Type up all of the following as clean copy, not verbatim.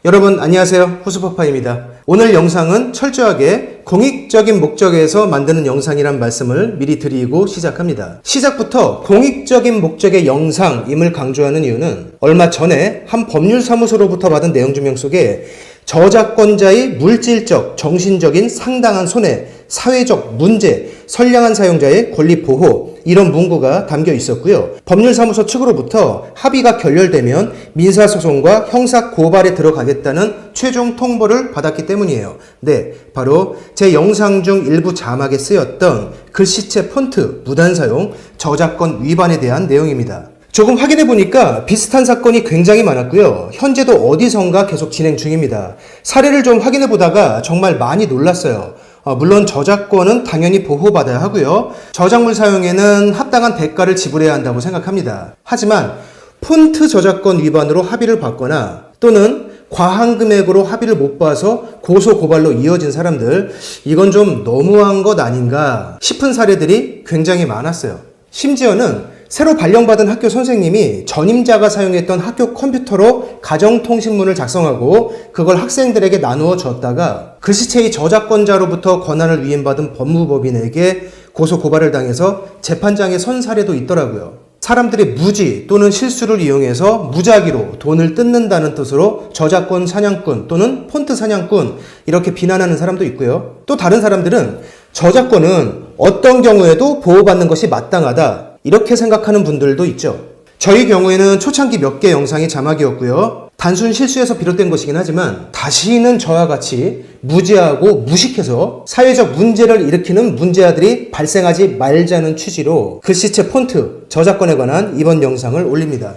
여러분 안녕하세요. 후스퍼파입니다. 오늘 영상은 철저하게 공익적인 목적에서 만드는 영상이란 말씀을 미리 드리고 시작합니다. 시작부터 공익적인 목적의 영상임을 강조하는 이유는 얼마 전에 한 법률사무소로부터 받은 내용증명 속에 저작권자의 물질적, 정신적인 상당한 손해, 사회적 문제, 선량한 사용자의 권리 보호 이런 문구가 담겨 있었고요. 법률사무소 측으로부터 합의가 결렬되면 민사소송과 형사고발에 들어가겠다는 최종 통보를 받았기 때문이에요. 네, 바로 제 영상 중 일부 자막에 쓰였던 글씨체 폰트 무단 사용, 저작권 위반에 대한 내용입니다. 조금 확인해 보니까 비슷한 사건이 굉장히 많았고요. 현재도 어디선가 계속 진행 중입니다. 사례를 좀 확인해 보다가 정말 많이 놀랐어요. 물론 저작권은 당연히 보호받아야 하고요. 저작물 사용에는 합당한 대가를 지불해야 한다고 생각합니다. 하지만 폰트 저작권 위반으로 합의를 받거나 또는 과한 금액으로 합의를 못 봐서 고소 고발로 이어진 사람들, 이건 좀 너무한 것 아닌가 싶은 사례들이 굉장히 많았어요. 심지어는 새로 발령받은 학교 선생님이 전임자가 사용했던 학교 컴퓨터로 가정통신문을 작성하고 그걸 학생들에게 나누어 줬다가 글씨체의 저작권자로부터 권한을 위임받은 법무법인에게 고소 고발을 당해서 재판장에 선 사례도 있더라고요. 사람들이 무지 또는 실수를 이용해서 무작위로 돈을 뜯는다는 뜻으로 저작권 사냥꾼 또는 폰트 사냥꾼 이렇게 비난하는 사람도 있고요. 또 다른 사람들은 저작권은 어떤 경우에도 보호받는 것이 마땅하다 이렇게 생각하는 분들도 있죠. 저희 경우에는 초창기 몇 개 영상이 자막이었고요. 단순 실수에서 비롯된 것이긴 하지만 다시는 저와 같이 무지하고 무식해서 사회적 문제를 일으키는 문제아들이 발생하지 말자는 취지로 글씨체 폰트 저작권에 관한 이번 영상을 올립니다.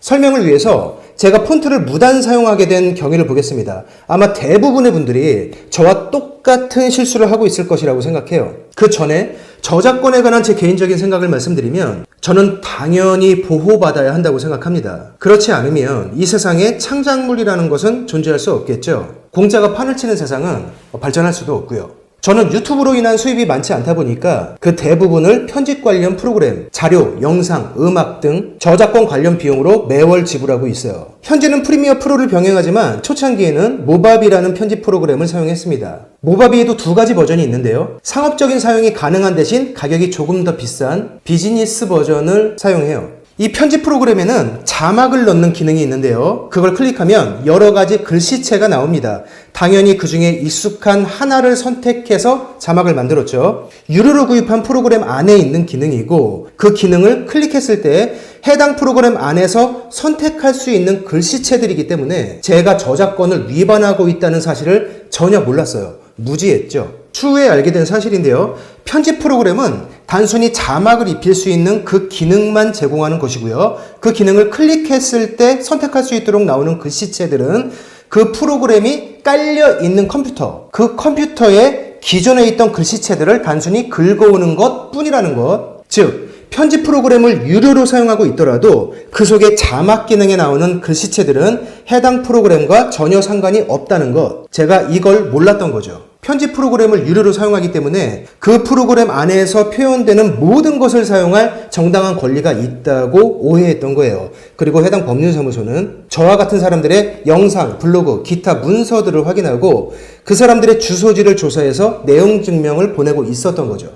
설명을 위해서 제가 폰트를 무단 사용하게 된 경위를 보겠습니다. 아마 대부분의 분들이 저와 똑같은 실수를 하고 있을 것이라고 생각해요. 그 전에 저작권에 관한 제 개인적인 생각을 말씀드리면 저는 당연히 보호받아야 한다고 생각합니다. 그렇지 않으면 이 세상에 창작물이라는 것은 존재할 수 없겠죠. 공짜가 판을 치는 세상은 발전할 수도 없고요. 저는 유튜브로 인한 수입이 많지 않다 보니까 그 대부분을 편집 관련 프로그램, 자료, 영상, 음악 등 저작권 관련 비용으로 매월 지불하고 있어요. 현재는 프리미어 프로를 병행하지만 초창기에는 모바비라는 편집 프로그램을 사용했습니다. 모바비에도 두 가지 버전이 있는데요. 상업적인 사용이 가능한 대신 가격이 조금 더 비싼 비즈니스 버전을 사용해요. 이 편집 프로그램에는 자막을 넣는 기능이 있는데요. 그걸 클릭하면 여러 가지 글씨체가 나옵니다. 당연히 그 중에 익숙한 하나를 선택해서 자막을 만들었죠. 유료로 구입한 프로그램 안에 있는 기능이고 그 기능을 클릭했을 때 해당 프로그램 안에서 선택할 수 있는 글씨체들이기 때문에 제가 저작권을 위반하고 있다는 사실을 전혀 몰랐어요. 무지했죠. 추후에 알게 된 사실인데요. 편집 프로그램은 단순히 자막을 입힐 수 있는 그 기능만 제공하는 것이고요. 그 기능을 클릭했을 때 선택할 수 있도록 나오는 글씨체들은 그 프로그램이 깔려 있는 컴퓨터, 그 컴퓨터에 기존에 있던 글씨체들을 단순히 긁어오는 것 뿐이라는 것. 즉, 편집 프로그램을 유료로 사용하고 있더라도 그 속에 자막 기능에 나오는 글씨체들은 해당 프로그램과 전혀 상관이 없다는 것. 제가 이걸 몰랐던 거죠. 편집 프로그램을 유료로 사용하기 때문에 그 프로그램 안에서 표현되는 모든 것을 사용할 정당한 권리가 있다고 오해했던 거예요. 그리고 해당 법률사무소는 저와 같은 사람들의 영상, 블로그, 기타 문서들을 확인하고 그 사람들의 주소지를 조사해서 내용 증명을 보내고 있었던 거죠.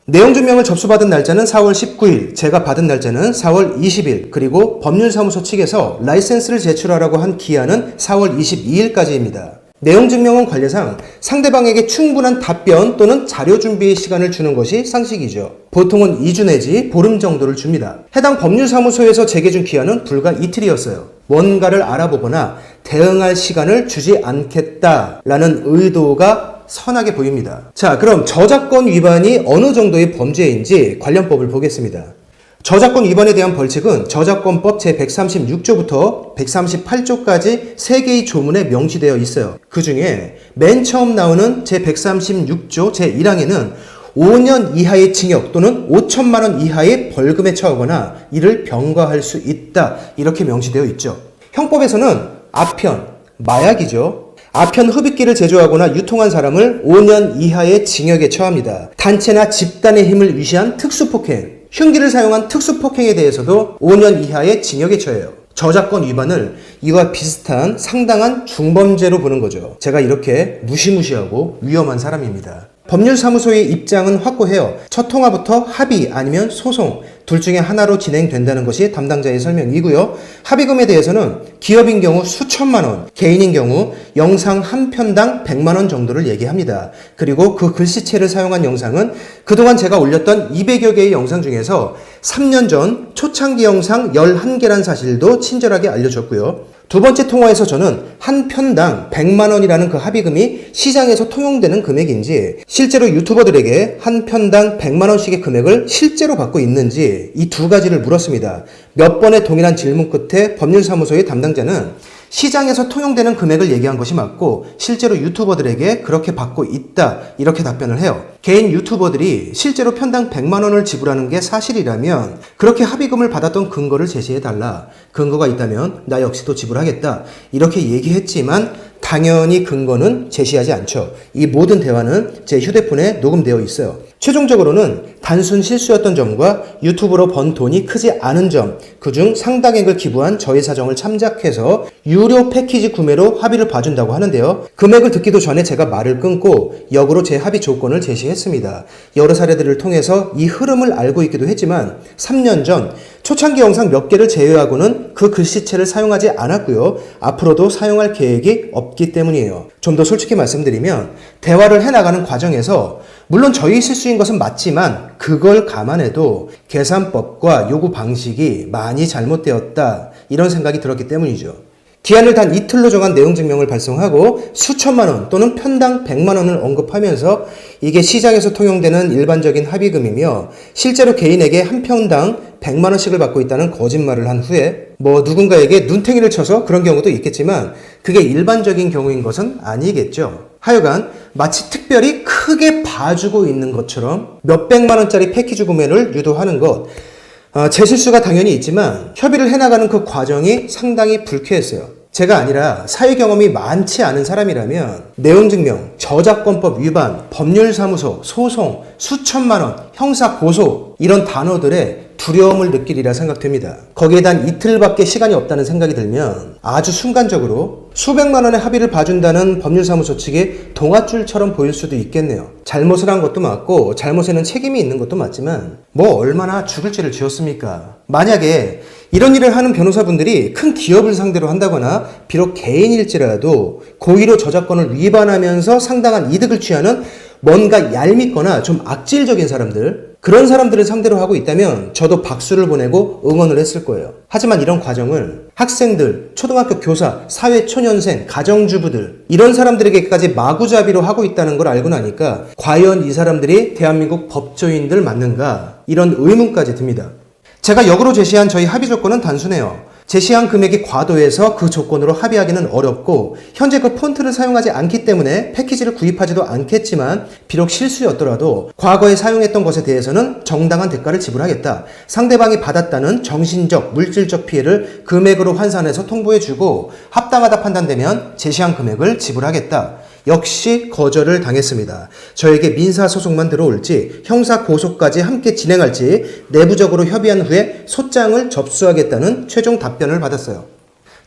내용 증명을 접수받은 날짜는 4월 19일, 제가 받은 날짜는 4월 20일, 그리고 법률사무소 측에서 라이센스를 제출하라고 한 기한은 4월 22일까지입니다. 내용 증명은 관례상 상대방에게 충분한 답변 또는 자료 준비의 시간을 주는 것이 상식이죠. 보통은 2주 내지 보름 정도를 줍니다. 해당 법률사무소에서 제게 준 기한은 불과 이틀이었어요. 뭔가를 알아보거나 대응할 시간을 주지 않겠다라는 의도가 선하게 보입니다. 자, 그럼 저작권 위반이 어느 정도의 범죄인지 관련법을 보겠습니다. 저작권 위반에 대한 벌칙은 저작권법 제136조부터 138조까지 3개의 조문에 명시되어 있어요. 그 중에 맨 처음 나오는 제136조 제1항에는 5년 이하의 징역 또는 5천만 원 이하의 벌금에 처하거나 이를 병과할 수 있다 이렇게 명시되어 있죠. 형법에서는 아편, 마약이죠. 아편 흡입기를 제조하거나 유통한 사람을 5년 이하의 징역에 처합니다. 단체나 집단의 힘을 위시한 특수폭행, 흉기를 사용한 특수폭행에 대해서도 5년 이하의 징역에 처해요. 저작권 위반을 이와 비슷한 상당한 중범죄로 보는 거죠. 제가 이렇게 무시무시하고 위험한 사람입니다. 법률사무소의 입장은 확고해요. 첫 통화부터 합의 아니면 소송 둘 중에 하나로 진행된다는 것이 담당자의 설명이고요. 합의금에 대해서는 기업인 경우 수천만 원, 개인인 경우 영상 한 편당 100만 원 정도를 얘기합니다. 그리고 그 글씨체를 사용한 영상은 그동안 제가 올렸던 200여 개의 영상 중에서 3년 전 초창기 영상 11개란 사실도 친절하게 알려줬고요. 두 번째 통화에서 저는 한 편당 100만 원이라는 그 합의금이 시장에서 통용되는 금액인지 실제로 유튜버들에게 한 편당 100만 원씩의 금액을 실제로 받고 있는지 이 두 가지를 물었습니다. 몇 번의 동일한 질문 끝에 법률사무소의 담당자는 시장에서 통용되는 금액을 얘기한 것이 맞고 실제로 유튜버들에게 그렇게 받고 있다 이렇게 답변을 해요. 개인 유튜버들이 실제로 편당 100만 원을 지불하는 게 사실이라면 그렇게 합의금을 받았던 근거를 제시해달라. 근거가 있다면 나 역시도 지불하겠다 이렇게 얘기했지만 당연히 근거는 제시하지 않죠. 이 모든 대화는 제 휴대폰에 녹음되어 있어요. 최종적으로는 단순 실수였던 점과 유튜브로 번 돈이 크지 않은 점, 그중 상당액을 기부한 저의 사정을 참작해서 유료 패키지 구매로 합의를 봐준다고 하는데요. 금액을 듣기도 전에 제가 말을 끊고 역으로 제 합의 조건을 제시했습니다. 여러 사례들을 통해서 이 흐름을 알고 있기도 했지만 3년 전 초창기 영상 몇 개를 제외하고는 그 글씨체를 사용하지 않았고요. 앞으로도 사용할 계획이 없기 때문이에요. 좀 더 솔직히 말씀드리면 대화를 해나가는 과정에서 물론 저희 실수인 것은 맞지만 그걸 감안해도 계산법과 요구 방식이 많이 잘못되었다 이런 생각이 들었기 때문이죠. 기한을 단 이틀로 정한 내용 증명을 발송하고 수천만 원 또는 편당 100만 원을 언급하면서 이게 시장에서 통용되는 일반적인 합의금이며 실제로 개인에게 한 편당 100만 원씩을 받고 있다는 거짓말을 한 후에 누군가에게 눈탱이를 쳐서 그런 경우도 있겠지만 그게 일반적인 경우인 것은 아니겠죠. 하여간 마치 특별히 크게 봐주고 있는 것처럼 몇백만 원짜리 패키지 구매를 유도하는 것 제 실수가 당연히 있지만 협의를 해나가는 그 과정이 상당히 불쾌했어요. 제가 아니라 사회 경험이 많지 않은 사람이라면 내용증명, 저작권법 위반, 법률사무소, 소송, 수천만 원, 형사 고소 이런 단어들에 두려움을 느끼리라 생각됩니다. 거기에 단 이틀밖에 시간이 없다는 생각이 들면 아주 순간적으로 수백만 원의 합의를 봐준다는 법률사무소 측이 동아줄처럼 보일 수도 있겠네요. 잘못을 한 것도 맞고 잘못에는 책임이 있는 것도 맞지만 얼마나 죽을 죄를 지었습니까? 만약에 이런 일을 하는 변호사분들이 큰 기업을 상대로 한다거나 비록 개인일지라도 고의로 저작권을 위반하면서 상당한 이득을 취하는 뭔가 얄밉거나 좀 악질적인 사람들 그런 사람들을 상대로 하고 있다면 저도 박수를 보내고 응원을 했을 거예요. 하지만 이런 과정을 학생들, 초등학교 교사, 사회초년생, 가정주부들 이런 사람들에게까지 마구잡이로 하고 있다는 걸 알고 나니까 과연 이 사람들이 대한민국 법조인들 맞는가 이런 의문까지 듭니다. 제가 역으로 제시한 저희 합의 조건은 단순해요. 제시한 금액이 과도해서 그 조건으로 합의하기는 어렵고 현재 그 폰트를 사용하지 않기 때문에 패키지를 구입하지도 않겠지만 비록 실수였더라도 과거에 사용했던 것에 대해서는 정당한 대가를 지불하겠다. 상대방이 받았다는 정신적, 물질적 피해를 금액으로 환산해서 통보해주고 합당하다 판단되면 제시한 금액을 지불하겠다. 역시 거절을 당했습니다. 저에게 민사소송만 들어올지 형사 고소까지 함께 진행할지 내부적으로 협의한 후에 소장을 접수하겠다는 최종 답변을 받았어요.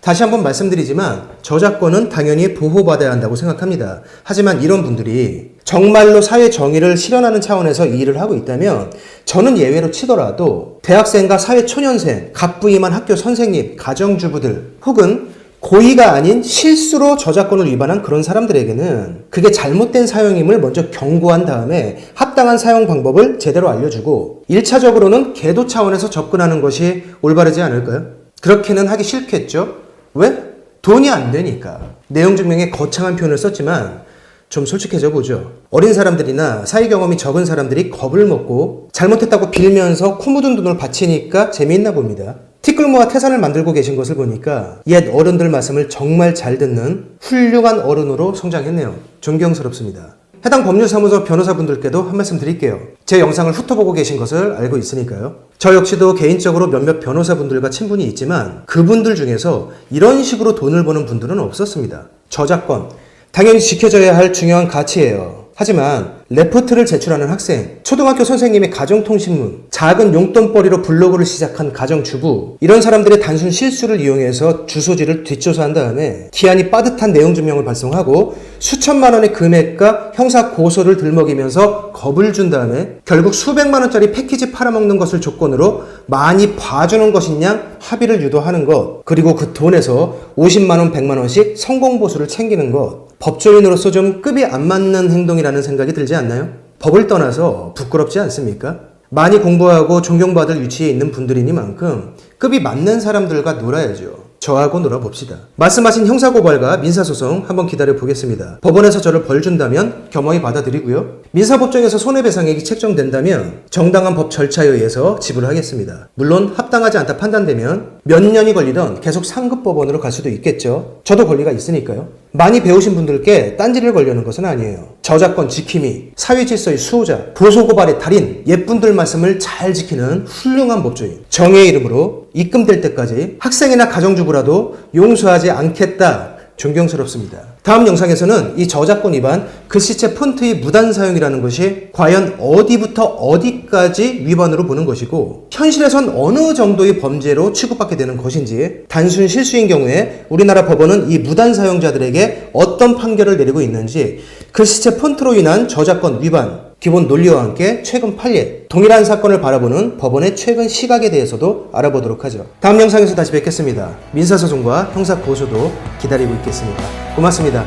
다시 한번 말씀드리지만 저작권은 당연히 보호받아야 한다고 생각합니다. 하지만 이런 분들이 정말로 사회 정의를 실현하는 차원에서 이 일을 하고 있다면 저는 예외로 치더라도 대학생과 사회초년생, 갑부임한 학교 선생님, 가정주부들 혹은 고의가 아닌 실수로 저작권을 위반한 그런 사람들에게는 그게 잘못된 사용임을 먼저 경고한 다음에 합당한 사용 방법을 제대로 알려주고 1차적으로는 계도 차원에서 접근하는 것이 올바르지 않을까요? 그렇게는 하기 싫겠죠? 왜? 돈이 안 되니까. 내용 증명에 거창한 표현을 썼지만 좀 솔직해져 보죠. 어린 사람들이나 사회 경험이 적은 사람들이 겁을 먹고 잘못했다고 빌면서 코 묻은 돈을 바치니까 재미있나 봅니다. 티끌모아 태산을 만들고 계신 것을 보니까 옛 어른들 말씀을 정말 잘 듣는 훌륭한 어른으로 성장했네요. 존경스럽습니다. 해당 법률사무소 변호사분들께도 한 말씀 드릴게요. 제 영상을 훑어보고 계신 것을 알고 있으니까요. 저 역시도 개인적으로 몇몇 변호사분들과 친분이 있지만 그분들 중에서 이런 식으로 돈을 버는 분들은 없었습니다. 저작권, 당연히 지켜져야 할 중요한 가치예요. 하지만 레포트를 제출하는 학생, 초등학교 선생님의 가정통신문, 작은 용돈벌이로 블로그를 시작한 가정주부, 이런 사람들의 단순 실수를 이용해서 주소지를 뒷조사한 다음에 기한이 빠듯한 내용 증명을 발송하고 수천만 원의 금액과 형사 고소를 들먹이면서 겁을 준 다음에 결국 수백만 원짜리 패키지 팔아먹는 것을 조건으로 많이 봐주는 것이냐 합의를 유도하는 것, 그리고 그 돈에서 50만 원, 100만 원씩 성공보수를 챙기는 것, 법조인으로서 좀 급이 안 맞는 행동이라는 생각이 들지 않나요? 법을 떠나서 부끄럽지 않습니까? 많이 공부하고 존경받을 위치에 있는 분들이니만큼 급이 맞는 사람들과 놀아야죠. 저하고 놀아봅시다. 말씀하신 형사고발과 민사소송 한번 기다려 보겠습니다. 법원에서 저를 벌 준다면 겸허히 받아들이고요. 민사법정에서 손해배상액이 책정된다면 정당한 법 절차에 의해서 지불하겠습니다. 물론 합당하지 않다 판단되면 몇 년이 걸리던 계속 상급법원으로 갈 수도 있겠죠. 저도 권리가 있으니까요. 많이 배우신 분들께 딴지를 걸려는 것은 아니에요. 저작권 지킴이, 사회질서의 수호자, 고소고발의 달인, 예쁜들 말씀을 잘 지키는 훌륭한 법조인, 정의의 이름으로 입금될 때까지 학생이나 가정주부라도 용서하지 않겠다. 존경스럽습니다. 다음 영상에서는 이 저작권 위반, 글씨체 폰트의 무단 사용이라는 것이 과연 어디부터 어디까지 위반으로 보는 것이고 현실에선 어느 정도의 범죄로 취급받게 되는 것인지, 단순 실수인 경우에 우리나라 법원은 이 무단 사용자들에게 어떤 판결을 내리고 있는지, 글씨체 폰트로 인한 저작권 위반, 기본 논리와 함께 최근 판례, 동일한 사건을 바라보는 법원의 최근 시각에 대해서도 알아보도록 하죠. 다음 영상에서 다시 뵙겠습니다. 민사소송과 형사고소도 기다리고 있겠습니다. 고맙습니다.